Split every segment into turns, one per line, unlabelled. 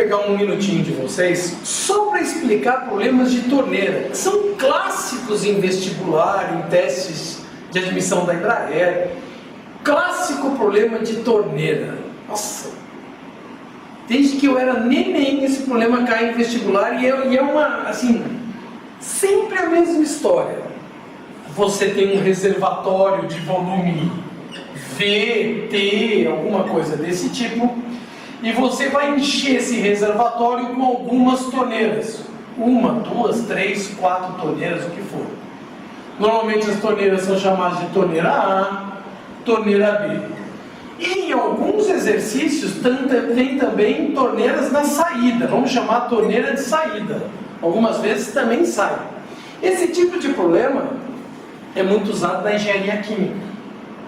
pegar um minutinho de vocês só para explicar problemas de torneira, que são clássicos em vestibular, em testes de admissão da Embraer. Clássico problema de torneira. Nossa! Desde que eu era neném, esse problema cai em vestibular e é uma, assim, sempre a mesma história. Você tem um reservatório de volume V, T, alguma coisa desse tipo, e você vai encher esse reservatório com algumas torneiras. 1, 2, 3, 4 torneiras, o que for. Normalmente as torneiras são chamadas de torneira A, torneira B. E em alguns exercícios tem também torneiras na saída, vamos chamar torneira de saída. Algumas vezes também sai. Esse tipo de problema é muito usado na engenharia química.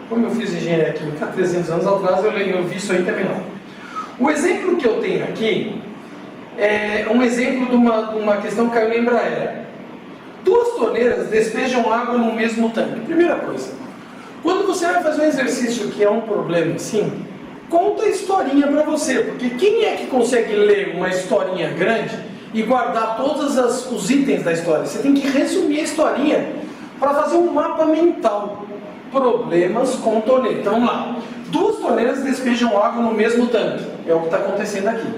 Como eu fiz engenharia química há 300 anos atrás, eu vi isso aí também lá. O exemplo que eu tenho aqui é um exemplo de uma questão que caiu na Embraer. 2 torneiras despejam água no mesmo tanque. Primeira coisa, quando você vai fazer um exercício que é um problema assim, conta a historinha para você, porque quem é que consegue ler uma historinha grande e guardar todos os itens da história? Você tem que resumir a historinha para fazer um mapa mental. Problemas com torneira. Então vamos lá. 2 torneiras despejam água no mesmo tanque. É o que está acontecendo aqui.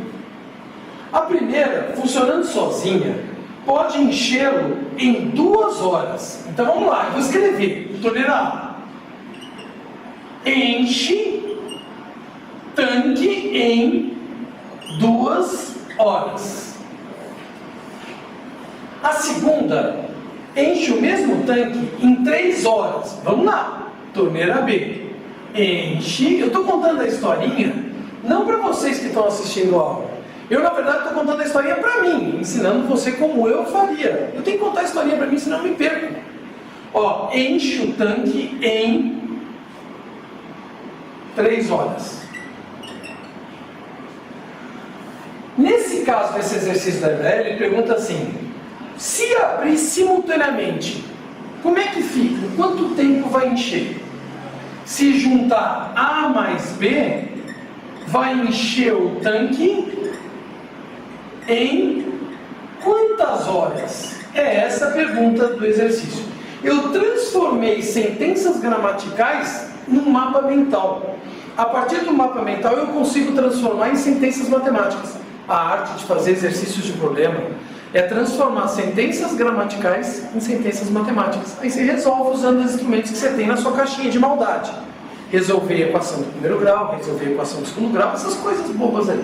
A primeira, funcionando sozinha, pode enchê-lo em 2 horas. Então vamos lá, eu vou escrever. Torneira A. Enche tanque em 2 horas. A segunda enche o mesmo tanque em 3 horas. Vamos lá. Torneira B. Enche. Eu estou contando a historinha não para vocês que estão assistindo a aula. Eu, na verdade, estou contando a historinha para mim, ensinando você como eu faria. Eu tenho que contar a historinha para mim, senão eu me perco. Ó, enche o tanque em 3 horas. Nesse caso, desse exercício da Embraer, ele pergunta assim: se abrir simultaneamente, como é que fica? Quanto tempo vai encher? Se juntar A mais B, vai encher o tanque em quantas horas? É essa a pergunta do exercício. Eu transformei sentenças gramaticais num mapa mental. A partir do mapa mental eu consigo transformar em sentenças matemáticas. A arte de fazer exercícios de problema é transformar sentenças gramaticais em sentenças matemáticas. Aí você resolve usando os instrumentos que você tem na sua caixinha de maldade. Resolver a equação do primeiro grau, resolver a equação do segundo grau, essas coisas bobas aí.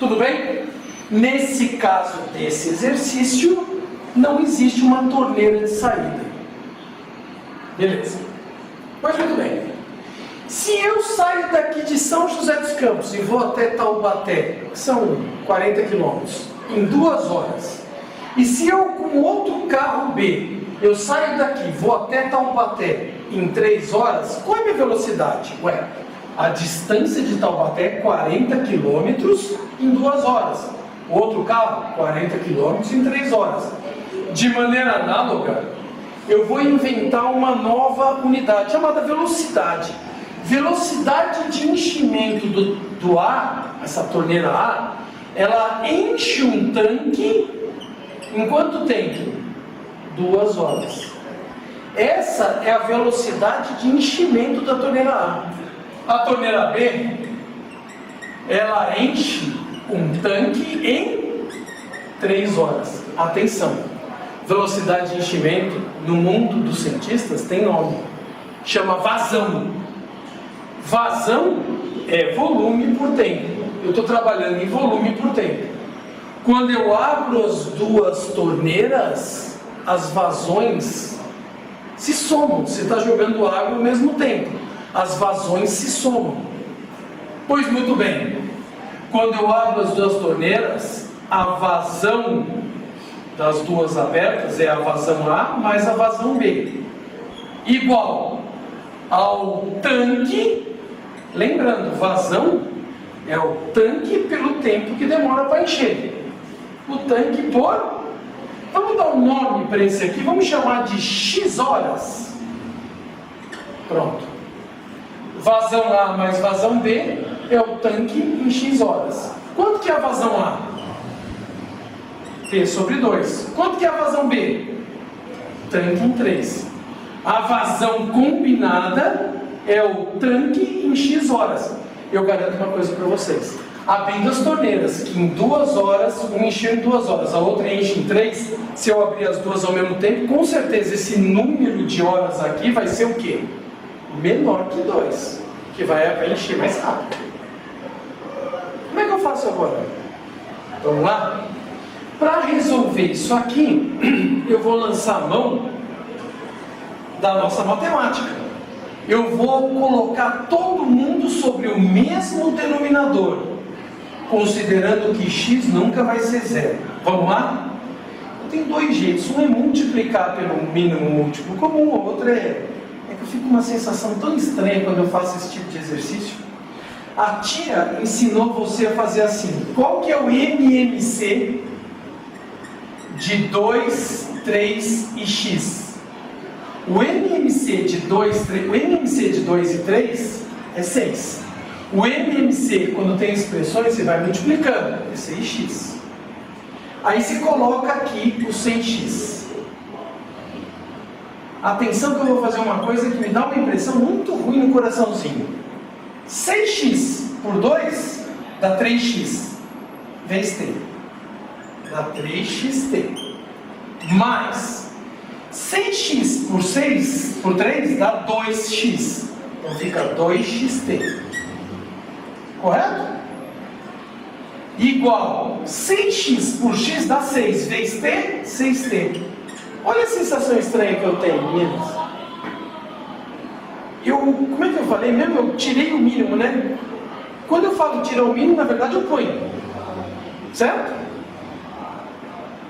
Tudo bem? Nesse caso desse exercício, não existe uma torneira de saída. Beleza. Mas muito bem. Se eu saio daqui de São José dos Campos e vou até Taubaté, que são 40 quilômetros, em 2 horas, e se eu com outro carro B, eu saio daqui, vou até Taubaté em 3 horas, qual é a minha velocidade? Ué, a distância de Taubaté é 40 quilômetros em 2 horas. O outro carro, 40 quilômetros em 3 horas. De maneira análoga, eu vou inventar uma nova unidade chamada velocidade. Velocidade de enchimento do A, essa torneira A, ela enche um tanque em quanto tempo? 2 horas. Essa é a velocidade de enchimento da torneira A. A torneira B, ela enche um tanque em 3 horas. Atenção, velocidade de enchimento no mundo dos cientistas tem nome. Chama vazão. Vazão é volume por tempo. Eu estou trabalhando em volume por tempo. Quando eu abro as 2 torneiras, as vazões se somam. Você está jogando água ao mesmo tempo. As vazões se somam. Pois muito bem. Quando eu abro as 2 torneiras, a vazão das 2 abertas é a vazão A mais a vazão B. Igual ao tanque. Lembrando, vazão é o tanque pelo tempo que demora para encher. O tanque por... Vamos dar um nome para esse aqui, vamos chamar de X horas. Pronto. Vazão A mais vazão B é o tanque em X horas. Quanto que é a vazão A? T sobre 2. Quanto que é a vazão B? Tanque em 3. A vazão combinada é o tanque em X horas. Eu garanto uma coisa para vocês. Abrindo as torneiras, que em 2 horas, uma encheu em 2 horas, a outra enche em 3, se eu abrir as duas ao mesmo tempo, com certeza esse número de horas aqui vai ser o quê? Menor que 2, que vai encher mais rápido. Como é que eu faço agora? Vamos lá? Para resolver isso aqui, eu vou lançar a mão da nossa matemática. Eu vou colocar todo mundo sobre o mesmo denominador, considerando que x nunca vai ser zero. Vamos lá? Tem 2 jeitos. Um é multiplicar pelo mínimo múltiplo comum, o outro é que eu fico com uma sensação tão estranha quando eu faço esse tipo de exercício. A tia ensinou você a fazer assim. Qual que é o MMC de 2, 3 e x? O MMC de 2 e 3 é 6. O MMC, quando tem expressões, você vai multiplicando. É 6x. Aí você coloca aqui o 100x. Atenção que eu vou fazer uma coisa que me dá uma impressão muito ruim no coraçãozinho. 6x por 2 dá 3x. Vezes t. Dá 3xt. Mais 6x por 6 por 3 dá 2x. Então fica 2xt. Correto? Igual 6x por x dá 6 vezes t, 6t. Olha a sensação estranha que eu tenho, meninas. Como é que eu falei mesmo? Eu tirei o mínimo, né? Quando eu falo tirar o mínimo, na verdade eu ponho. Certo?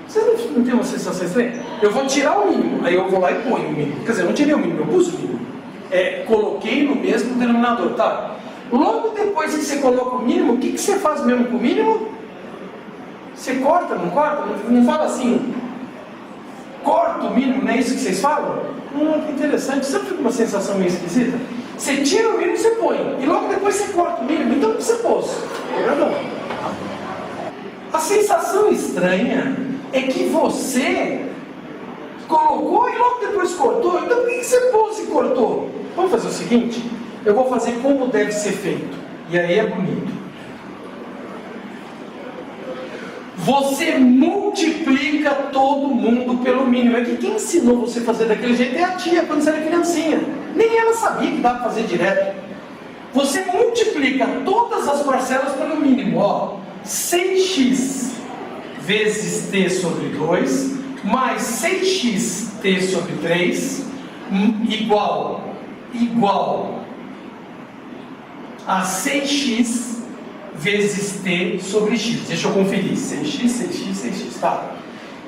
Você não tem uma sensação estranha? Eu vou tirar o mínimo, aí eu vou lá e ponho o mínimo. Quer dizer, eu não tirei o mínimo, eu pus o mínimo. Coloquei no mesmo denominador, tá? Logo depois que você coloca o mínimo, o que você faz mesmo com o mínimo? Você corta, não corta? Não fala assim, corta o mínimo, não é isso que vocês falam? Que interessante, sempre fica uma sensação meio esquisita. Você tira o mínimo e você põe, e logo depois você corta o mínimo, então você pôs. A sensação estranha é que você colocou e logo depois cortou, então por que você pôs e cortou? Vamos fazer o seguinte? Eu vou fazer como deve ser feito. E aí é bonito. Você multiplica todo mundo pelo mínimo. É que quem ensinou você a fazer daquele jeito é a tia, quando você era criancinha. Nem ela sabia que dá para fazer direto. Você multiplica todas as parcelas pelo mínimo. Ó, 6x vezes t sobre 2, mais 6x t sobre 3, igual a 6x vezes t sobre x. Deixa eu conferir. 6x, tá.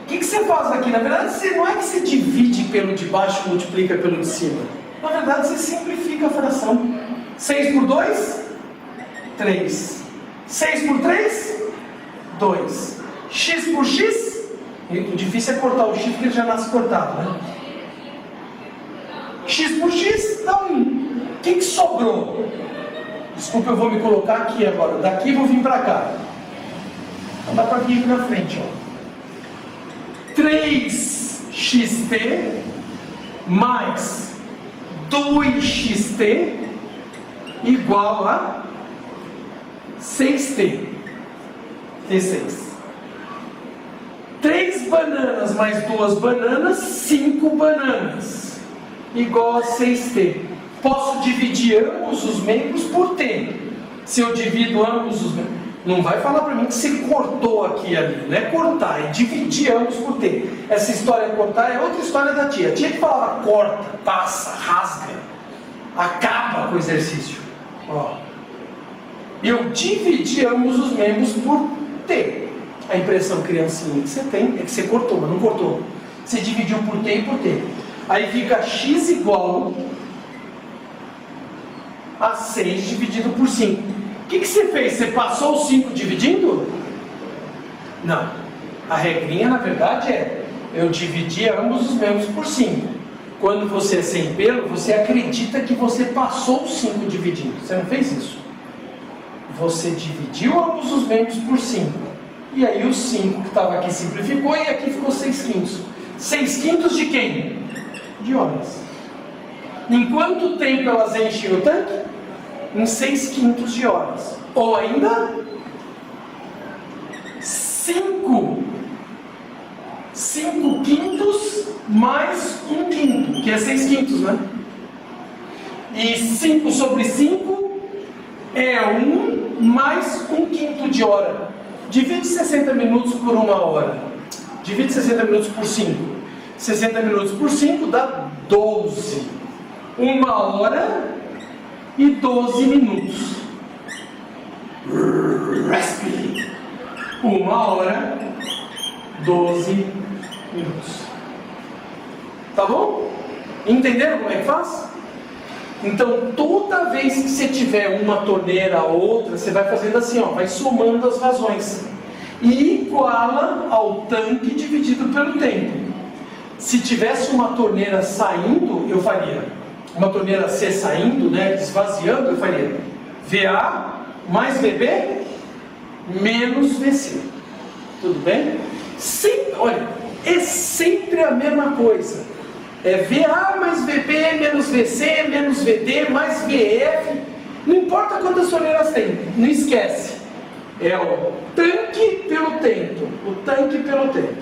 O que você faz aqui? Na verdade, não é que você divide pelo de baixo e multiplica pelo de cima. Na verdade, você simplifica a fração. 6 por 2, 3. 6 por 3, 2. X por x, o difícil é cortar o x porque ele já nasce cortado, né? X por x dá 1. O que sobrou? Desculpa, eu vou me colocar aqui agora. Daqui vou vir para cá. Então dá para vir aqui na frente, ó. 3xt mais 2xt igual a 6t. T6. 3 bananas mais 2 bananas, 5 bananas. Igual a 6t. Posso dividir ambos os membros por t. Se eu divido ambos os membros, não vai falar para mim que você cortou aqui e ali. Não é cortar, é dividir ambos por t. Essa história de cortar é outra história da tia. A tia que falava corta, passa, rasga, acaba com o exercício. Ó. Eu dividi ambos os membros por t. A impressão criancinha que você tem é que você cortou, mas não cortou. Você dividiu por t e por t. Aí fica x igual a 6 dividido por 5. O que você fez? Você passou o 5 dividindo? Não. A regrinha, na verdade, é eu dividi ambos os membros por 5. Quando você é sem pelo, você acredita que você passou o 5 dividindo. Você não fez isso. Você dividiu ambos os membros por 5. E aí o 5 que estava aqui simplificou e aqui ficou 6/5. 6/5 de quem? De horas. Em quanto tempo elas enchem o tanque? Em 6/5 de horas. Ou ainda 5/5 mais 1/5, que é 6/5, né? E 5 sobre 5 é 1 mais 1/5 de hora. Divide 60 minutos por 1 hora. Divide 60 minutos por 5. 60 minutos por 5 dá 12. 1 hora e 12 minutos. Respire. 1 hora, 12 minutos. Tá bom? Entenderam como é que faz? Então, toda vez que você tiver uma torneira ou outra, você vai fazendo assim, ó, vai somando as razões. E iguala ao tanque dividido pelo tempo. Se tivesse uma torneira saindo, eu faria. Uma torneira C saindo, né, esvaziando, eu faria VA mais VB menos VC. Tudo bem? Sempre, olha, é sempre a mesma coisa. É VA mais VB menos VC menos VD mais VF. Não importa quantas torneiras tem, não esquece. É o tanque pelo tempo. O tanque pelo tempo.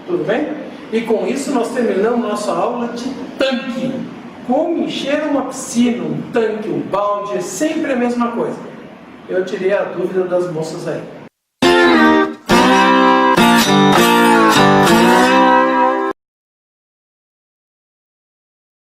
Tudo bem? E com isso nós terminamos nossa aula de tanque. Como encher uma piscina, um tanque, um balde, é sempre a mesma coisa. Eu tirei a dúvida das moças aí.